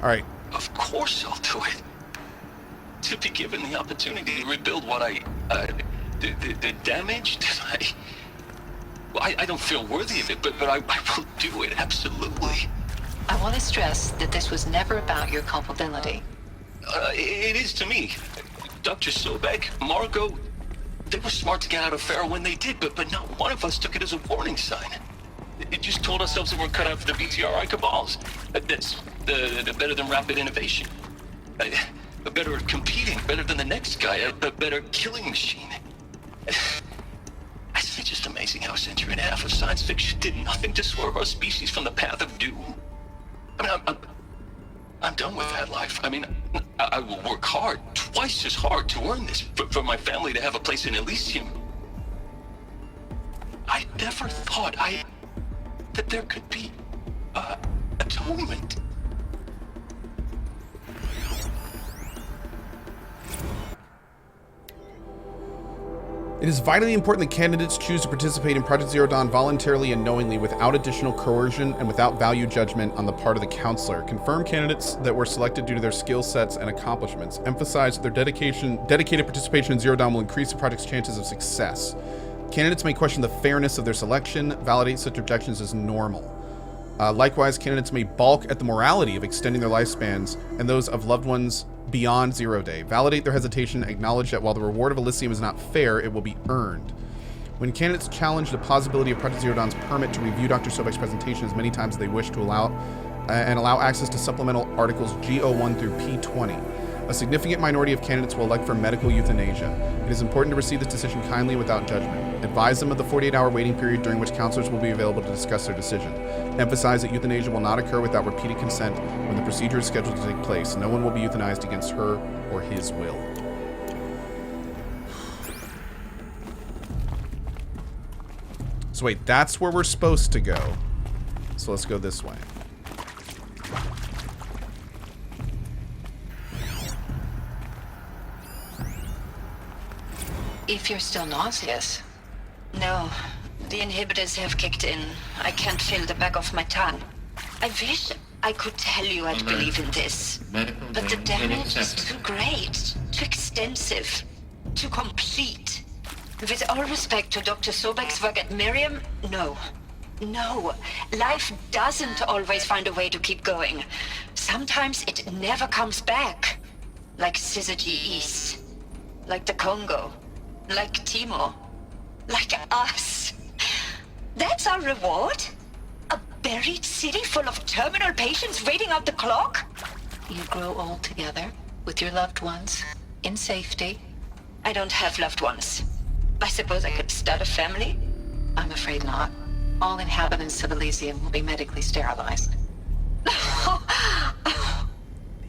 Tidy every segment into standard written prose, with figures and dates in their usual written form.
All right. Of course I'll do it. To be given the opportunity to rebuild what the damage that I don't feel worthy of it, but I will do it, absolutely. I want to stress that this was never about your culpability. It is to me. Dr. Sobek, Margot, they were smart to get out of Pharaoh when they did, but not one of us took it as a warning sign. It just told ourselves that we're cut out for the BTRI cabals. That's the better than rapid innovation. Better at competing, better than the next guy, a better killing machine. It's just amazing how a century and a half of science fiction did nothing to swerve our species from the path of doom. I mean, I'm done with that life. I mean, I will work hard, twice as hard, to earn this, for my family to have a place in Elysium. I never thought that there could be atonement. It is vitally important that candidates choose to participate in Project Zero Dawn voluntarily and knowingly without additional coercion and without value judgment on the part of the counselor. Confirm candidates that were selected due to their skill sets and accomplishments. Emphasize that their dedicated participation in Zero Dawn will increase the project's chances of success. Candidates may question the fairness of their selection. Validate such objections as normal. Likewise, candidates may balk at the morality of extending their lifespans and those of loved ones beyond 0 day. Validate their hesitation. Acknowledge that while the reward of Elysium is not fair, it will be earned. When candidates challenge the plausibility of Project Zero Dawn's permit to review Dr. Sobek's presentation as many times as they wish to allow access to supplemental articles G01 through P20. A significant minority of candidates will elect for medical euthanasia. It is important to receive this decision kindly without judgment. Advise them of the 48-hour waiting period during which counselors will be available to discuss their decision. Emphasize that euthanasia will not occur without repeated consent when the procedure is scheduled to take place. No one will be euthanized against her or his will. So wait, that's where we're supposed to go. So let's go this way. If you're still nauseous. No, the inhibitors have kicked in. I can't feel the back of my tongue. I wish I could tell you I'd believe in this. But the damage is too great, too extensive, too complete. With all respect to Dr. Sobek's work at Miriam, no. No, life doesn't always find a way to keep going. Sometimes it never comes back. Like Syzygy East. Like the Congo. Like Timo. Like us. That's our reward? A buried city full of terminal patients waiting out the clock? You grow old together, with your loved ones, in safety. I don't have loved ones. I suppose I could start a family? I'm afraid not. All inhabitants of Elysium will be medically sterilized.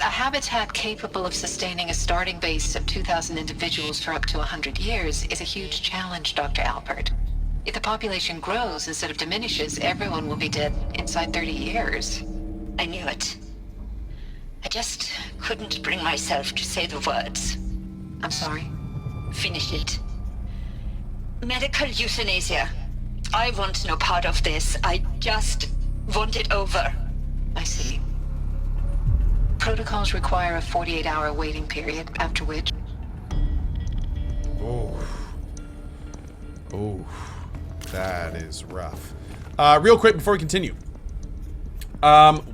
A habitat capable of sustaining a starting base of 2,000 individuals for up to 100 years is a huge challenge, Dr. Alpert. If the population grows instead of diminishes, everyone will be dead inside 30 years. I knew it. I just couldn't bring myself to say the words. I'm sorry? Finish it. Medical euthanasia. I want no part of this. I just want it over. I see. Protocols require a 48-hour waiting period, after which... Oh. Oh. That is rough. Real quick before we continue.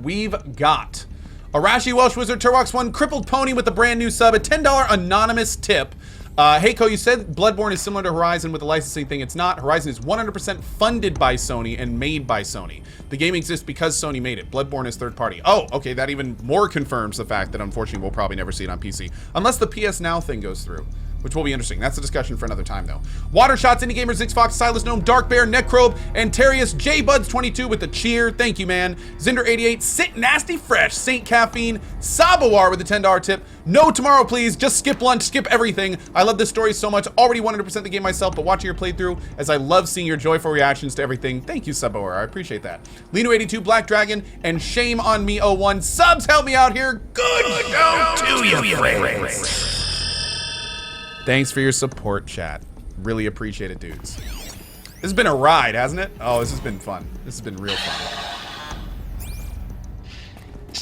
We've got Arashi Welsh Wizard Turbox 1 Crippled Pony with a brand new sub, a $10 anonymous tip. Hey, Ko, you said Bloodborne is similar to Horizon with the licensing thing. It's not. Horizon is 100% funded by Sony and made by Sony. The game exists because Sony made it. Bloodborne is third party. Oh, okay, that even more confirms the fact that unfortunately we'll probably never see it on PC. Unless the PS Now thing goes through, which will be interesting. That's a discussion for another time, though. Water Shots, Indie Gamer, Zix Fox, Silas Gnome, Dark Bear, Necrobe, and Terius, J Buds 22 with the cheer. Thank you, man. Zinder 88, Sit Nasty Fresh, Saint Caffeine, Sabawar with the $10 tip. No tomorrow, please. Just skip lunch, skip everything. I love this story so much. Already 100% the game myself, but watching your playthrough, as I love seeing your joyful reactions to everything. Thank you, Sabawar. I appreciate that. Lino 82, Black Dragon, and Shame on Me 01. Subs, help me out here. Good. Don't do you, friends. Thanks for your support, chat. Really appreciate it, dudes. This has been a ride, hasn't it? Oh, this has been fun. This has been real fun.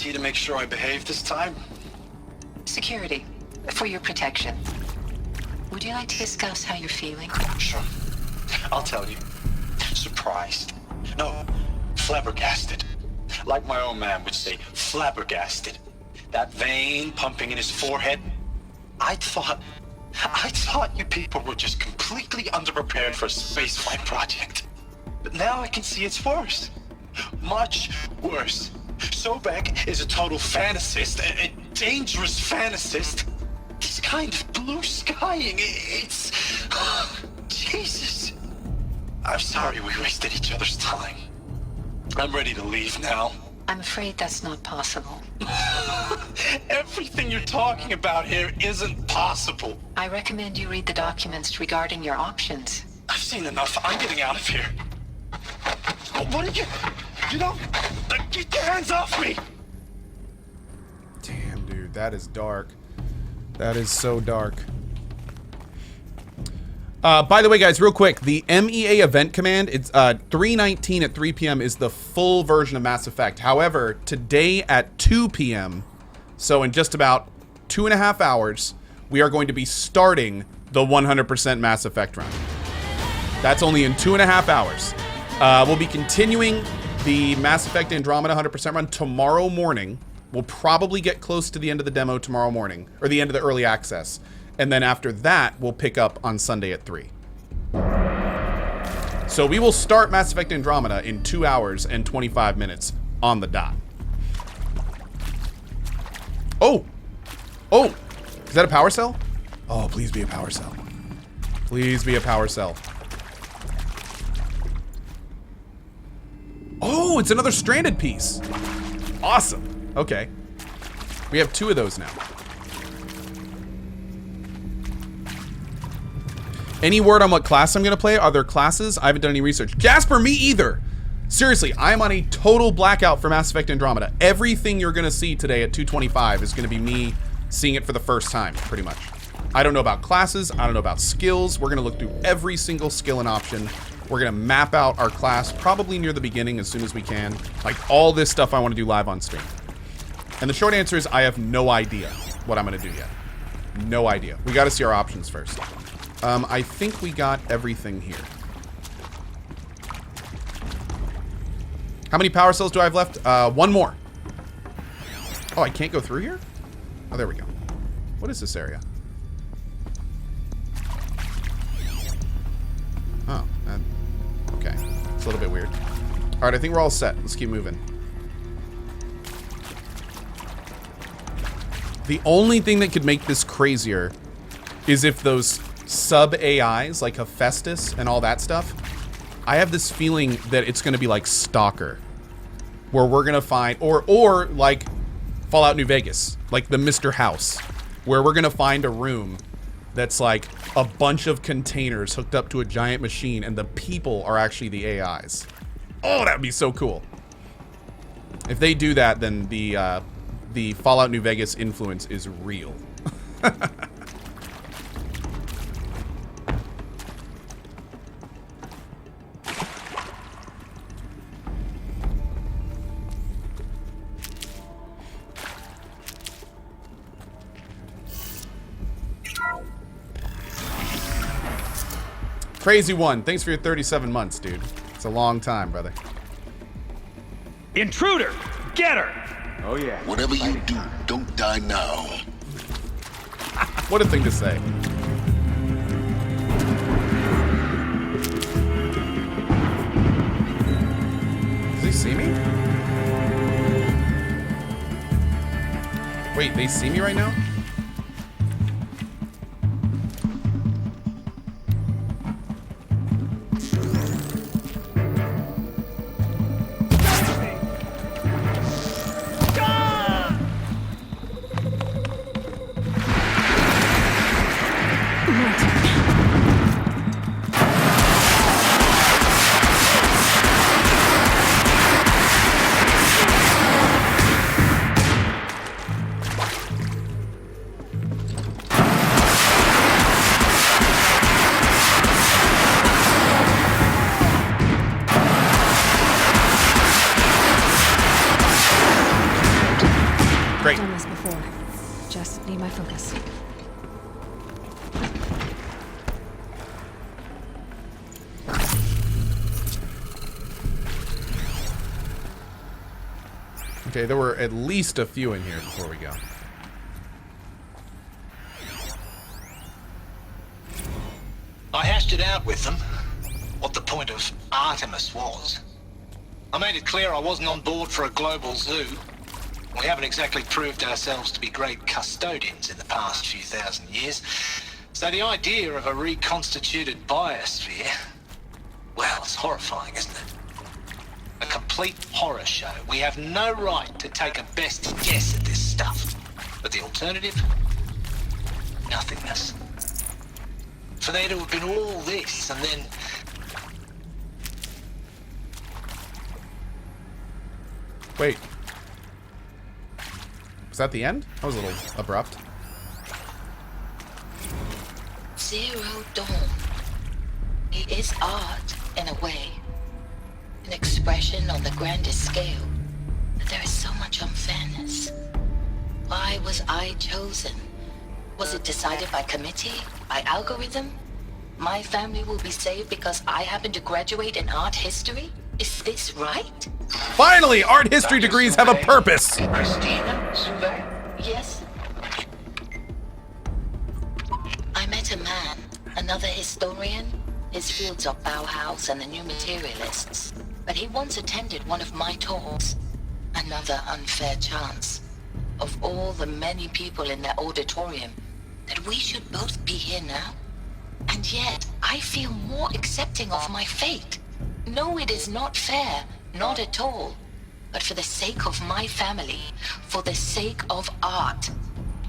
he to make sure I behave this time? Security, for your protection. Would you like to discuss how you're feeling? Sure. I'll tell you. Surprised. No, flabbergasted. Like my old man would say, flabbergasted. That vein pumping in his forehead. I thought you people were just completely underprepared for a spaceflight project. But now I can see it's worse. Much worse. Sobek is a total fantasist, a dangerous fantasist. He's kind of blue skying. It's... Jesus. I'm sorry we wasted each other's time. I'm ready to leave now. I'm afraid that's not possible. Everything you're talking about here isn't possible. I recommend you read the documents regarding your options. I've seen enough. I'm getting out of here. What are you... You know... Get your hands off me! Damn, dude, that is dark. That is so dark. By the way, guys, real quick, the MEA event command, it's 3:19 at 3 p.m. is the full version of Mass Effect. However, today at 2 p.m., so in just about 2.5 hours, we are going to be starting the 100% Mass Effect run. That's only in 2.5 hours. We'll be continuing the Mass Effect Andromeda 100% run tomorrow morning. We'll probably get close to the end of the demo tomorrow morning, or the end of the early access. And then after that, we'll pick up on Sunday at 3. So we will start Mass Effect Andromeda in 2 hours and 25 minutes on the dot. Oh! Oh! Is that a power cell? Oh, please be a power cell. Please be a power cell. Oh, it's another stranded piece. Awesome. Okay. We have 2 of those now. Any word on what class I'm going to play? Are there classes? I haven't done any research. Jasper, me either. Seriously, I'm on a total blackout for Mass Effect Andromeda. Everything you're going to see today at 2:25 is going to be me seeing it for the first time, pretty much. I don't know about classes. I don't know about skills. We're going to look through every single skill and option. We're going to map out our class probably near the beginning as soon as we can. Like, all this stuff I want to do live on stream. And the short answer is I have no idea what I'm going to do yet. No idea. We got to see our options first. I think we got everything here. How many power cells do I have left? 1 more. Oh, I can't go through here? Oh, there we go. What is this area? Oh, okay. It's a little bit weird. All right, I think we're all set. Let's keep moving. The only thing that could make this crazier is if those sub-AIs, like Hephaestus and all that stuff, I have this feeling that it's going to be like Stalker, where we're going to find, or like Fallout New Vegas, like the Mr. House, where we're going to find a room that's like a bunch of containers hooked up to a giant machine and the people are actually the AIs. Oh, that would be so cool. If they do that, then the Fallout New Vegas influence is real. Crazy one, thanks for your 37 months, dude. It's a long time, brother. Intruder! Get her! Oh yeah. Whatever you do, don't die now. What a thing to say. Does he see me? Wait, they see me right now? Great. I've done this before. Just need my focus. Okay, there were at least a few in here before we go. I hashed it out with them, what the point of Artemis was. I made it clear I wasn't on board for a global zoo. We haven't exactly proved ourselves to be great custodians in the past few thousand years. So the idea of a reconstituted biosphere, well, it's horrifying, isn't it? A complete horror show. We have no right to take a best guess at this stuff. But the alternative? Nothingness. For there to have been all this, and then... Wait. Was that the end? That was a little abrupt. Zero Dawn. It is art, in a way. An expression on the grandest scale. But there is so much unfairness. Why was I chosen? Was it decided by committee? By algorithm? My family will be saved because I happen to graduate in art history? Is this right? Finally, art history degrees have a purpose. Christina Souvet? Yes. I met a man, another historian. His fields are Bauhaus and the New Materialists. But he once attended one of my talks. Another unfair chance. Of all the many people in that auditorium, that we should both be here now. And yet, I feel more accepting of my fate. No, it is not fair. Not at all. But for the sake of my family, for the sake of art.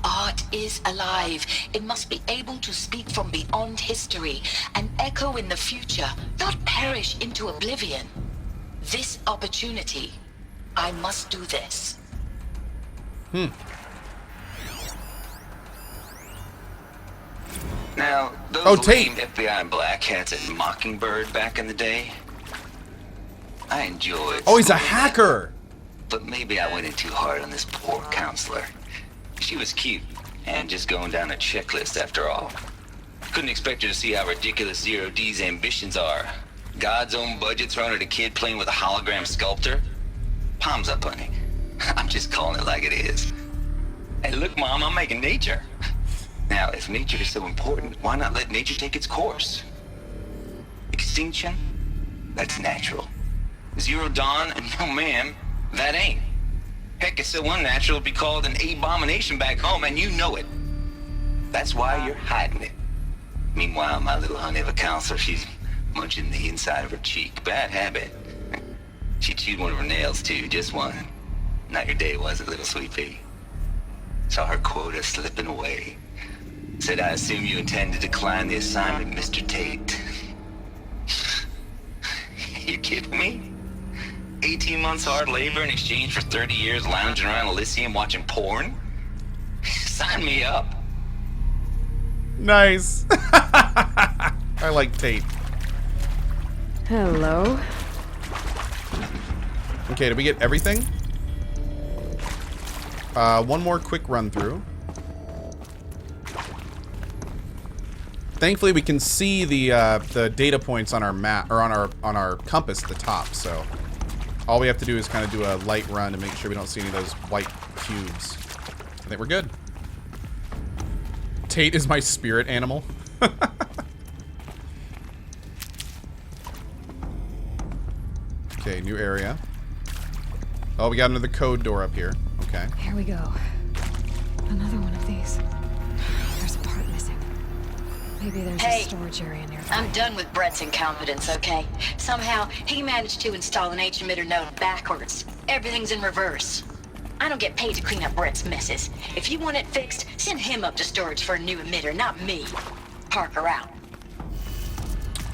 Art is alive. It must be able to speak from beyond history and echo in the future, not perish into oblivion. This opportunity, I must do this. Now, those Oh, Tate. lame FBI black hats at Mockingbird back in the day, I enjoyed. Oh, he's a some of that, hacker. but maybe I went in too hard on this poor counselor. She was cute, and just going down a checklist after all. Couldn't expect her to see how ridiculous Zero D's ambitions are. God's own budget thrown at a kid playing with a hologram sculptor? Palms up, honey. I'm just calling it like it is. Hey, look, Mom, I'm making nature. Now, if nature is so important, why not let nature take its course? Extinction? That's natural. Zero Dawn? No, ma'am, that ain't. Heck, it's so unnatural to be called an abomination back home, and you know it. That's why you're hiding it. Meanwhile, my little honey of a counselor, she's munching the inside of her cheek. Bad habit. She chewed one of her nails, too, just one. Not your day, was it, little sweet pea? Saw her quota slipping away. Said, I assume you intend to decline the assignment, Mr. Tate. You kidding me? 18 months hard labor in exchange for 30 years lounging around Elysium watching porn? Sign me up. Nice. I like Tate. Hello. Okay, did we get everything? One more quick run through. Thankfully, we can see the data points on our map or on our compass at the top. So all we have to do is kind of do a light run to make sure we don't see any of those white cubes. I think we're good. Tate is my spirit animal. Okay, new area. Oh, we got another code door up here. Okay. Here we go. Another one of these. There's a part missing. Maybe there's Hey. a storage area nearby. I'm done with Brett's incompetence, okay? Somehow, he managed to install an H-emitter node backwards. Everything's in reverse. I don't get paid to clean up Brett's messes. If you want it fixed, send him up to storage for a new emitter, not me. Parker out.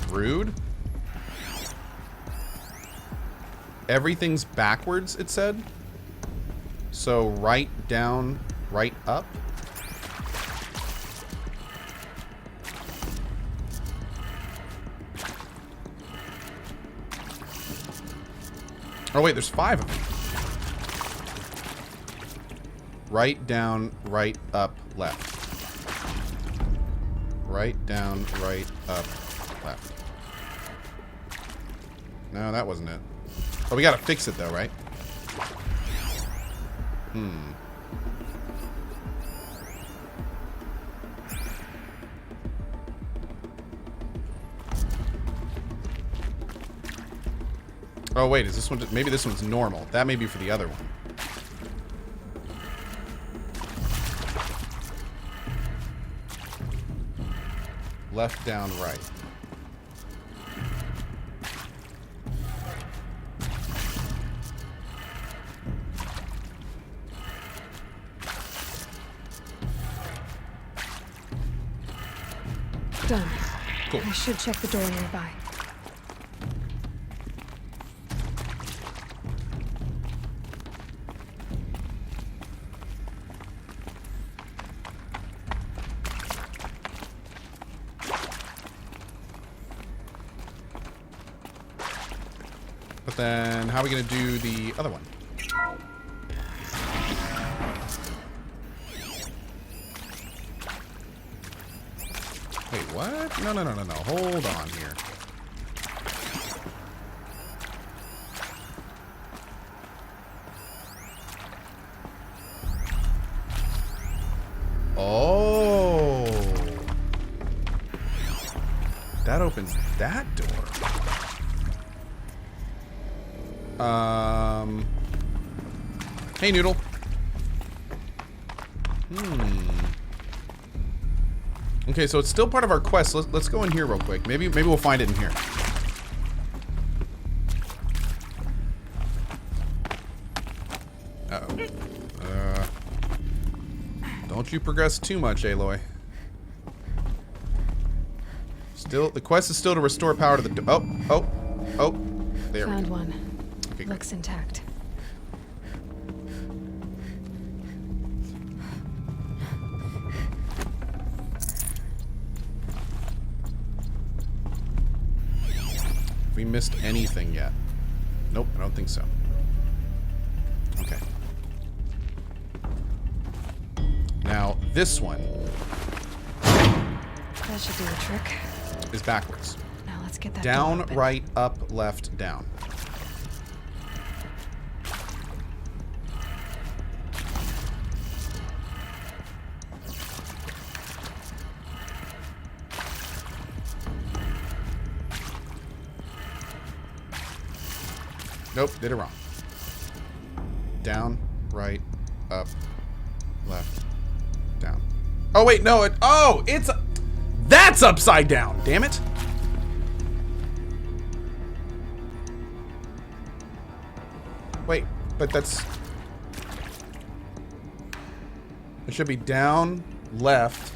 Rude. Everything's backwards, it said. So right down, right up. Oh wait, there's 5 of them. Right, down, right, up, left. Right, down, right, up, left. No, that wasn't it. Oh, we gotta fix it though, right? Oh wait, is this one? Maybe this one's normal. That may be for the other one. Left, down, right. Done. Cool. I should check the door nearby. But then, how are we gonna do the other one? Wait, what? No, no, no, no, no. Hold on here. Oh. That opens that door. Hey, Noodle. Okay, so it's still part of our quest. Let's go in here real quick. Maybe we'll find it in here. Uh-oh. Don't you progress too much, Aloy. Still, the quest is still to restore power to the... Oh. There we Found go. one. Okay, great. Looks intact. Have we missed anything yet? Nope, I don't think so. Okay. Now, this one That should do the trick. is backwards. Now let's get that Down, door open. right, up, left, down. Nope, did it wrong. Down, right, up, left, down. Oh wait, no, it's that's upside down, damn it. Wait, but that's... It should be down, left.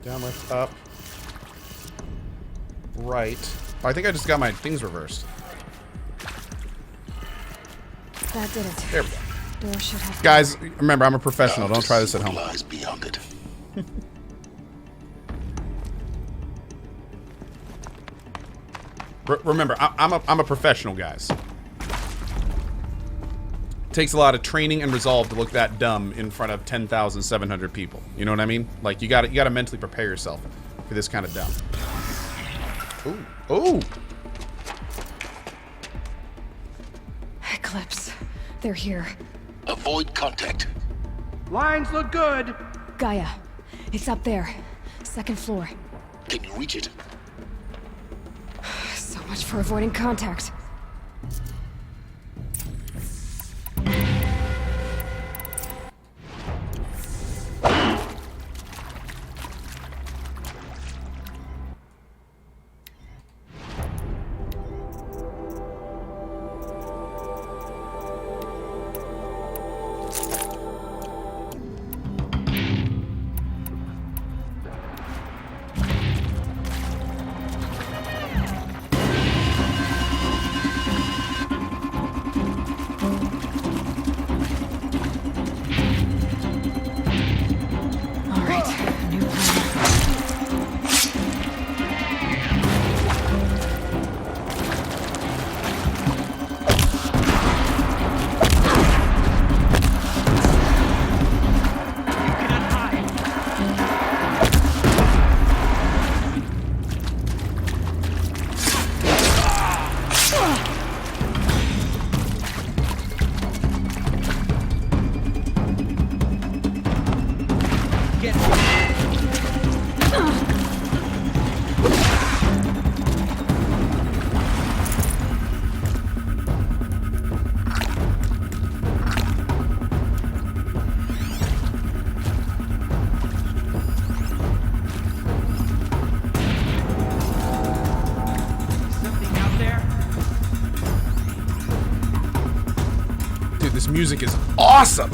Down, left, up. Right. Oh, I think I just got my things reversed. That did it. There we go. Door should have... Guys, remember, I'm a professional. Don't try this at home. Lies beyond it. Remember, I'm a professional, guys. Takes a lot of training and resolve to look that dumb in front of 10,700 people. You know what I mean? Like, you gotta mentally prepare yourself for this kind of dumb. Ooh. Ooh. Eclipse. They're here. Avoid contact. Lines look good. Gaia. It's up there. Second floor. Can you reach it? So much for avoiding contact. music is awesome.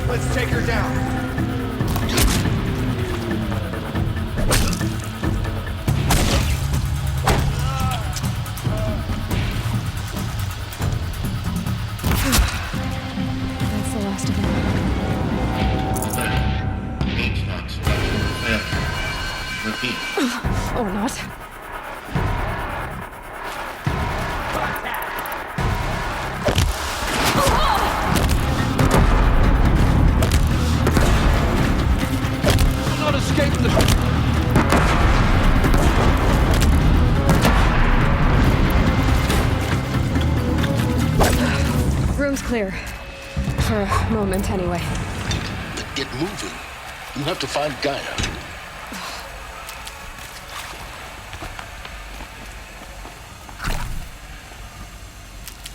Let's take her down. That's the last of them. Repeat. Or not. Room's clear. For a moment, anyway. Then get moving. You have to find Gaia.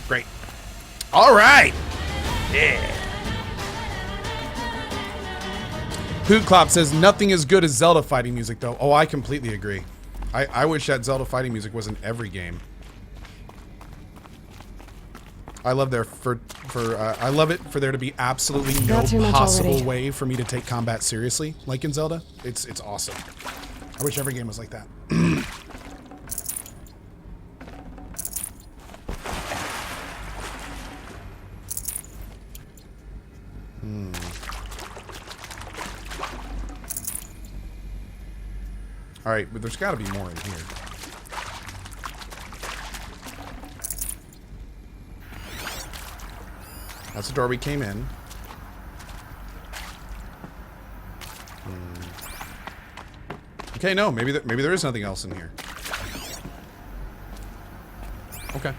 Great. All right. Yeah. Hootclop says nothing as good as Zelda fighting music, though. Oh, I completely agree. I wish that Zelda fighting music was in every game. I love there I love it for there to be absolutely no possible way for me to take combat seriously, like in Zelda. It's awesome. I wish every game was like that. All right, but there's got to be more in here. That's the door we came in. Okay, no, maybe there is nothing else in here. Okay.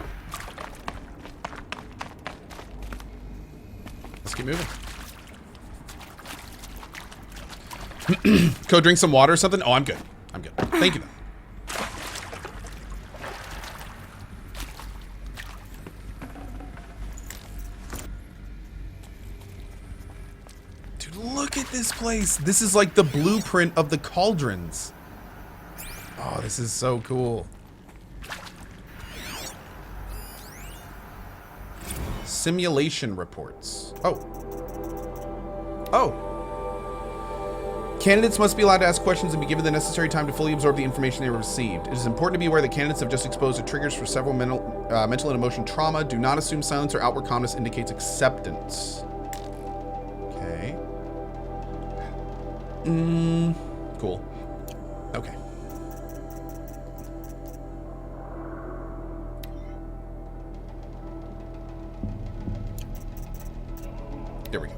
Let's keep moving. Go drink some water or something? Oh, I'm good. I'm good. Thank you, though. Dude, look at this place. This is like the blueprint of the cauldrons. Oh, this is so cool. Simulation reports. Oh. Oh. Candidates must be allowed to ask questions and be given the necessary time to fully absorb the information they received. It is important to be aware that candidates have just exposed to triggers for several mental and emotion trauma. Do not assume silence or outward calmness indicates acceptance. Okay. Cool. Okay. There we go.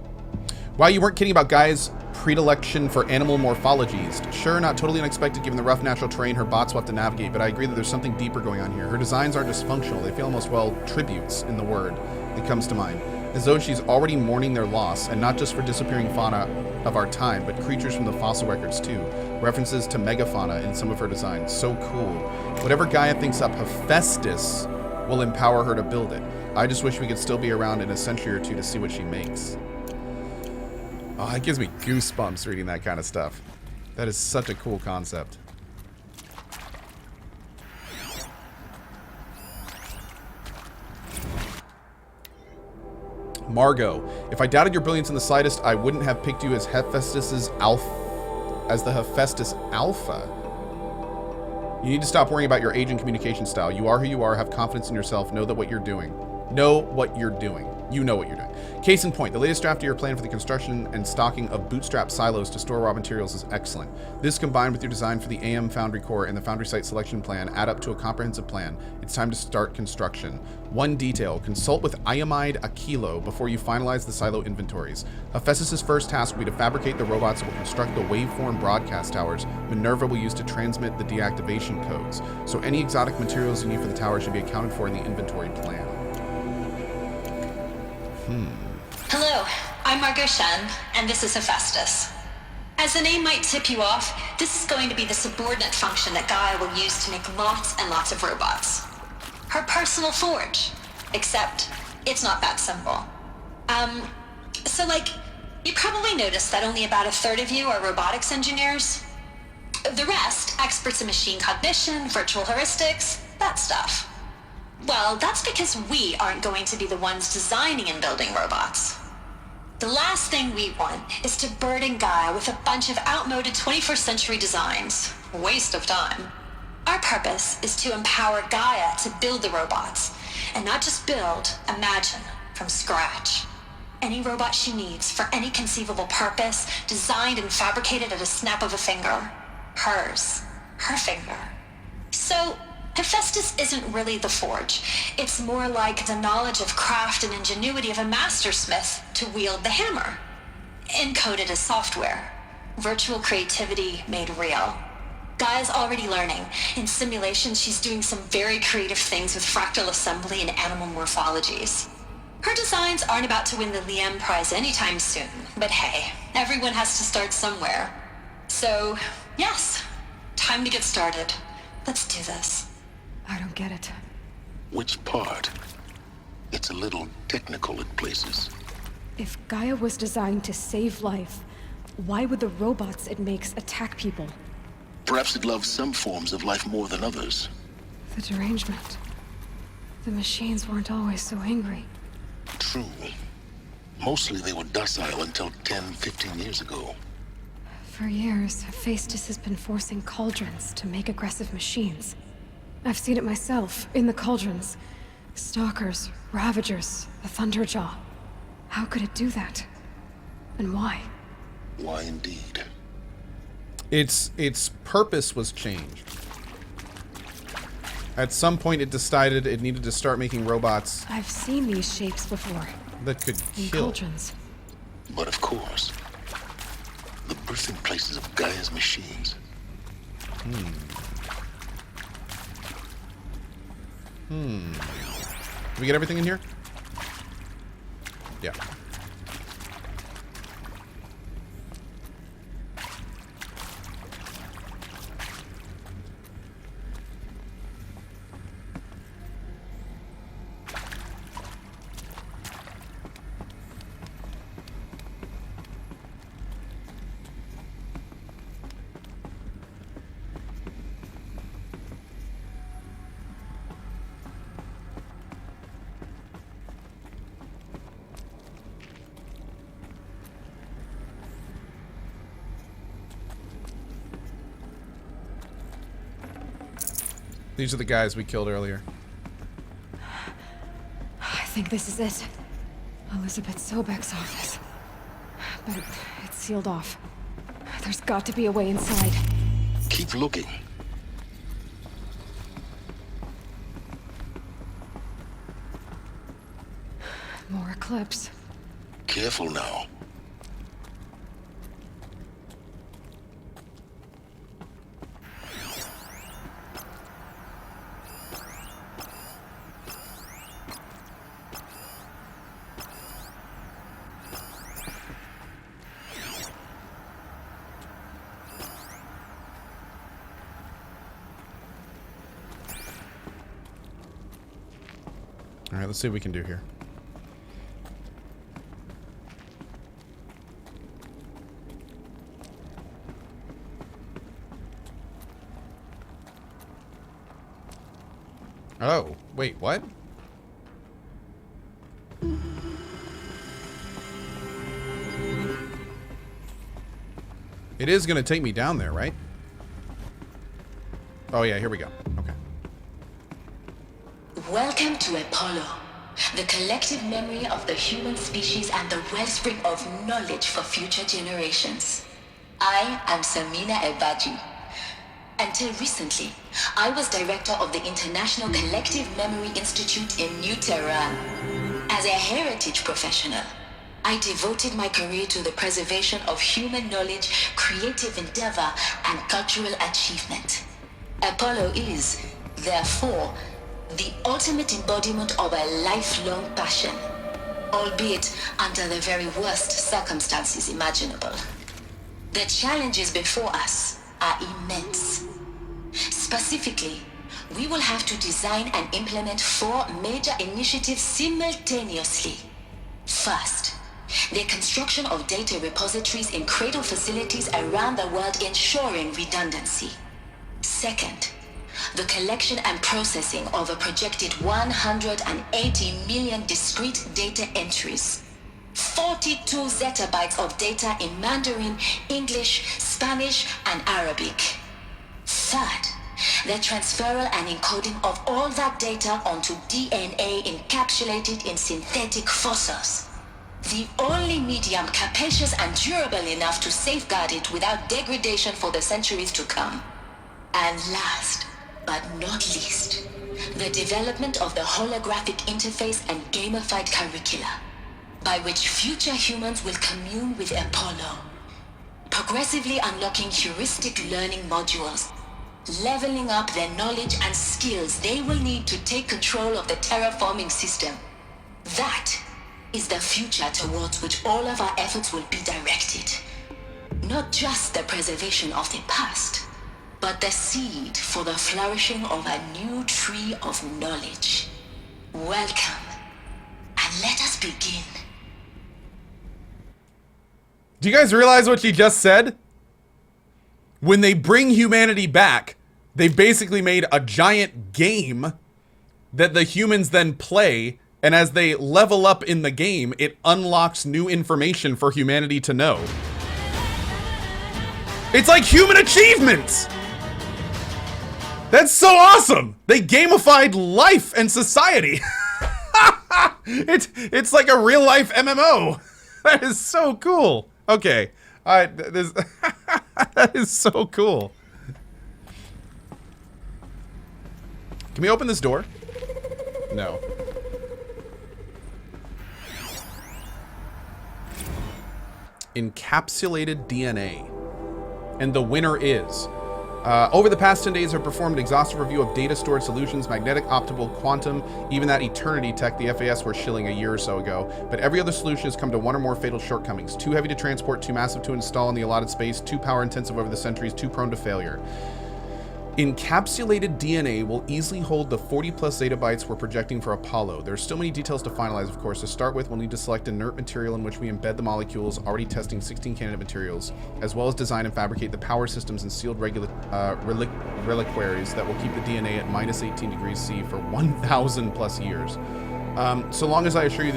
Wow, you weren't kidding about Gaia's predilection for animal morphologies. Sure, not totally unexpected given the rough natural terrain her bots will have to navigate, but I agree that there's something deeper going on here. Her designs aren't dysfunctional. They feel almost, well, tributes in the word that comes to mind. As though she's already mourning their loss, and not just for disappearing fauna of our time, but creatures from the fossil records too. References to megafauna in some of her designs. So cool. Whatever Gaia thinks up, Hephaestus will empower her to build it. I just wish we could still be around in a century or two to see what she makes. Oh, that gives me goosebumps reading that kind of stuff. That is such a cool concept. Margot, if I doubted your brilliance in the slightest, I wouldn't have picked you as Hephaestus's Alpha, as the Hephaestus Alpha. You need to stop worrying about your age and communication style. You are who you are. Have confidence in yourself. Know that what you're doing. Know what you're doing. You know what you're doing. Case in point, the latest draft of your plan for the construction and stocking of bootstrap silos to store raw materials is excellent. This, combined with your design for the AM Foundry core and the Foundry site selection plan, add up to a comprehensive plan. It's time to start construction. One detail, consult with Iamide Aquilo before you finalize the silo inventories. Hephaestus' first task will be to fabricate the robots that will construct the waveform broadcast towers Minerva will use to transmit the deactivation codes. So any exotic materials you need for the tower should be accounted for in the inventory plan. Hello, I'm Margot Shen, and this is Hephaestus. As the name might tip you off, this is going to be the subordinate function that Gaia will use to make lots and lots of robots. Her personal forge. Except, it's not that simple. So you probably noticed that only about a third of you are robotics engineers. The rest, experts in machine cognition, virtual heuristics, that stuff. Well, that's because we aren't going to be the ones designing and building robots. The last thing we want is to burden Gaia with a bunch of outmoded 21st century designs. Waste of time. Our purpose is to empower Gaia to build the robots, and not just build, imagine, from scratch. Any robot she needs for any conceivable purpose, designed and fabricated at a snap of a finger. Hers. Her finger. So, Hephaestus isn't really the forge. It's more like the knowledge of craft and ingenuity of a mastersmith to wield the hammer. Encoded as software. Virtual creativity made real. Gaia's already learning. In simulation, she's doing some very creative things with fractal assembly and animal morphologies. Her designs aren't about to win the Liam Prize anytime soon, but hey, everyone has to start somewhere. So, yes, time to get started. Let's do this. I don't get it. Which part? It's a little technical in places. If Gaia was designed to save life, why would the robots it makes attack people? Perhaps it loves some forms of life more than others. The derangement. The machines weren't always so angry. True. Mostly they were docile until 10, 15 years ago. For years, Hephaestus has been forcing cauldrons to make aggressive machines. I've seen it myself, in the cauldrons. Stalkers, Ravagers, the Thunderjaw. How could it do that? And why? Why indeed? Its purpose was changed. At some point it decided it needed to start making robots I've seen these shapes before. that could In kill. cauldrons. But of course, the birthing places of Gaia's machines. Did we get everything in here? Yeah. These are the guys we killed earlier. I think this is it. Elizabeth Sobek's office. But it's sealed off. There's got to be a way inside. Keep looking. More Eclipse. Careful now. All right, let's see what we can do here. Oh, wait, what? It is going to take me down there, right? Oh, yeah, here we go. Okay. Welcome to Apollo, the collective memory of the human species and the wellspring of knowledge for future generations. I am Samina Ebaji. Until recently, I was director of the International Collective Memory Institute in New Tehran. As a heritage professional, I devoted my career to the preservation of human knowledge, creative endeavor, and cultural achievement. Apollo is, therefore, the ultimate embodiment of a lifelong passion, albeit under the very worst circumstances imaginable. The challenges before us are immense. Specifically, we will have to design and implement 4 major initiatives simultaneously. First, the construction of data repositories in cradle facilities around the world, ensuring redundancy. Second, the collection and processing of a projected 180 million discrete data entries. 42 zettabytes of data in Mandarin, English, Spanish, and Arabic. Third, the transferal and encoding of all that data onto DNA encapsulated in synthetic fossils. The only medium capacious and durable enough to safeguard it without degradation for the centuries to come. And last, but not least, the development of the holographic interface and gamified curricula, by which future humans will commune with Apollo, progressively unlocking heuristic learning modules, leveling up their knowledge and skills they will need to take control of the terraforming system. That is the future towards which all of our efforts will be directed. Not just the preservation of the past, but the seed for the flourishing of a new tree of knowledge. Welcome, and let us begin. Do you guys realize what she just said? When they bring humanity back, they basically made a giant game that the humans then play, and as they level up in the game, it unlocks new information for humanity to know. It's like human achievements! That's so awesome! They gamified life and society! It's like a real-life MMO! That is so cool! Okay, that is so cool. Can we open this door? No. Encapsulated DNA. And the winner is... over the past 10 days, I've performed an exhaustive review of data storage solutions, magnetic, optical, quantum, even that eternity tech the FAS were shilling a year or so ago. But every other solution has come to one or more fatal shortcomings. Too heavy to transport, too massive to install in the allotted space, too power intensive over the centuries, too prone to failure. Encapsulated DNA will easily hold the 40 plus zettabytes we're projecting for Apollo. There are still many details to finalize, of course. To start with, we'll need to select inert material in which we embed the molecules, already testing 16 candidate materials, as well as design and fabricate the power systems and sealed reliquaries that will keep the DNA at minus 18 degrees C for 1,000 plus years. So long as I assure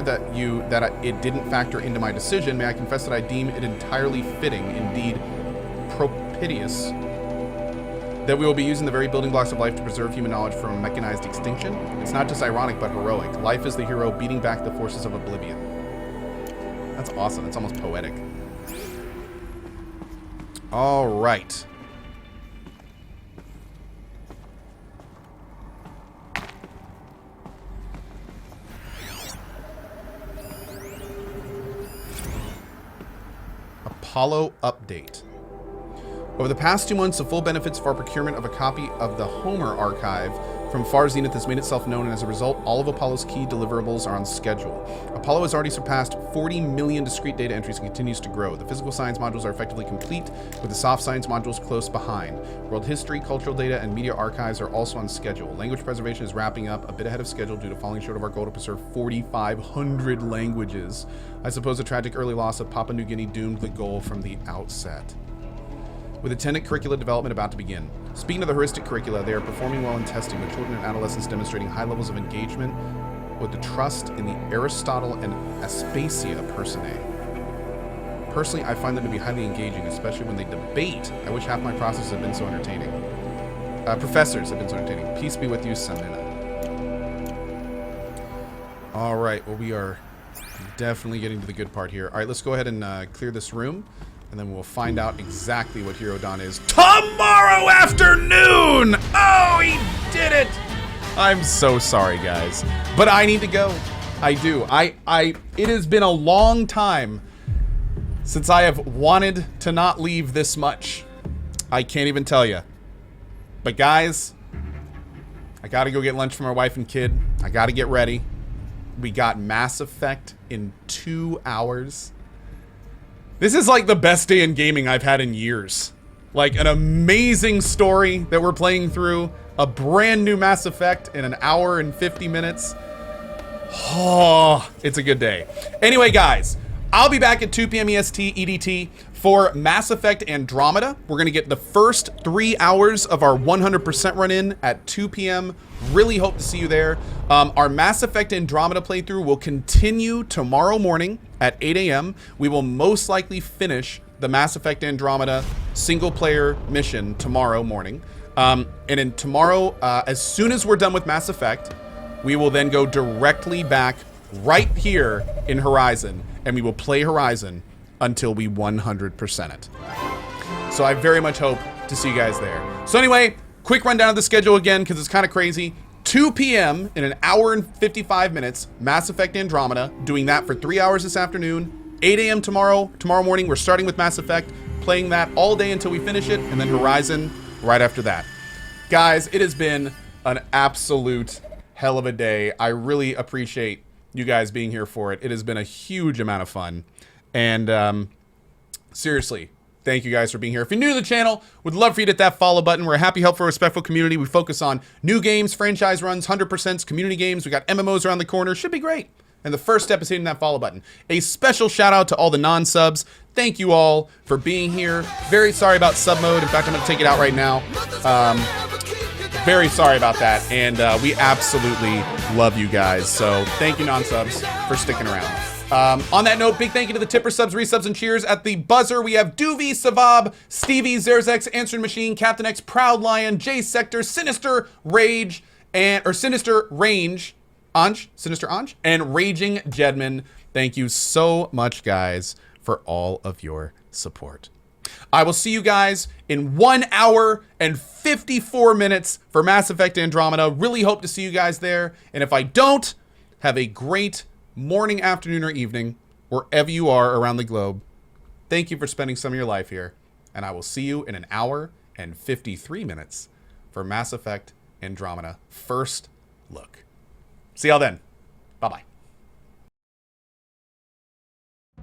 that it didn't factor into my decision, may I confess that I deem it entirely fitting, indeed propitious, that we will be using the very building blocks of life to preserve human knowledge from mechanized extinction. It's not just ironic, but heroic. Life is the hero beating back the forces of oblivion. That's awesome. It's almost poetic. All right. Apollo update. Over the past 2 months, the full benefits of our procurement of a copy of the Homer archive from Far Zenith has made itself known, and as a result, all of Apollo's key deliverables are on schedule. Apollo has already surpassed 40 million discrete data entries and continues to grow. The physical science modules are effectively complete, with the soft science modules close behind. World history, cultural data, and media archives are also on schedule. Language preservation is wrapping up a bit ahead of schedule due to falling short of our goal to preserve 4,500 languages. I suppose the tragic early loss of Papua New Guinea doomed the goal from the outset. With attendant curricula development about to begin. Speaking of the heuristic curricula, they are performing well in testing, with children and adolescents demonstrating high levels of engagement with the trust in the Aristotle and Aspasia personae. Personally, I find them to be highly engaging, especially when they debate. I wish half my processes had been so entertaining. Professors have been so entertaining. Peace be with you, Samina. All right, well, we are definitely getting to the good part here. All right, let's go ahead and clear this room. And then we'll find out exactly what Hero Dawn is tomorrow afternoon! Oh, he did it! I'm so sorry, guys. But I need to go. I do. It has been a long time since I have wanted to not leave this much. I can't even tell you. But guys, I gotta go get lunch for my wife and kid. I gotta get ready. We got Mass Effect in 2 hours. This is like the best day in gaming I've had in years. Like an amazing story that we're playing through, a brand new Mass Effect in an hour and 50 minutes. Oh, it's a good day. Anyway, guys, I'll be back at 2 p.m. EST, EDT for Mass Effect Andromeda. We're going to get the first 3 hours of our 100% run in at 2 p.m. Really hope to see you there. Our Mass Effect Andromeda playthrough will continue tomorrow morning at 8 a.m. We will most likely finish the Mass Effect Andromeda single player mission tomorrow morning. And then tomorrow, as soon as we're done with Mass Effect, we will then go directly back right here in Horizon, and we will play Horizon until we 100% it. So I very much hope to see you guys there. So anyway, quick rundown of the schedule again, because it's kind of crazy. 2 p.m. in an hour and 55 minutes, Mass Effect Andromeda, doing that for 3 hours this afternoon. 8 a.m. tomorrow morning, we're starting with Mass Effect, playing that all day until we finish it, and then Horizon right after that. Guys, it has been an absolute hell of a day. I really appreciate you guys being here for it. It has been a huge amount of fun. And seriously, thank you guys for being here. If you're new to the channel, would love for you to hit that follow button. We're a happy, helpful, respectful community. We focus on new games, franchise runs, 100%, community games. We got MMOs around the corner. Should be great. And the first step is hitting that follow button. A special shout out to all the non-subs. Thank you all for being here. Very sorry about sub mode. In fact, I'm going to take it out right now. Very sorry about that. And we absolutely love you guys. So thank you, non-subs, for sticking around. On that note, big thank you to the tipper subs, resubs, and cheers. At the buzzer, we have Doovie, Savab, Stevie, Zerzex, Answering Machine, Captain X, Proud Lion, J Sector, Sinister Rage, or Sinister Range, Sinister Anj, and Raging Jedman. Thank you so much, guys, for all of your support. I will see you guys in 1 hour and 54 minutes for Mass Effect Andromeda. Really hope to see you guys there. And if I don't, have a great morning, afternoon, or evening, wherever you are around the globe. Thank you for spending some of your life here. And I will see you in 1 hour and 53 minutes for Mass Effect Andromeda First Look. See y'all then. Bye-bye.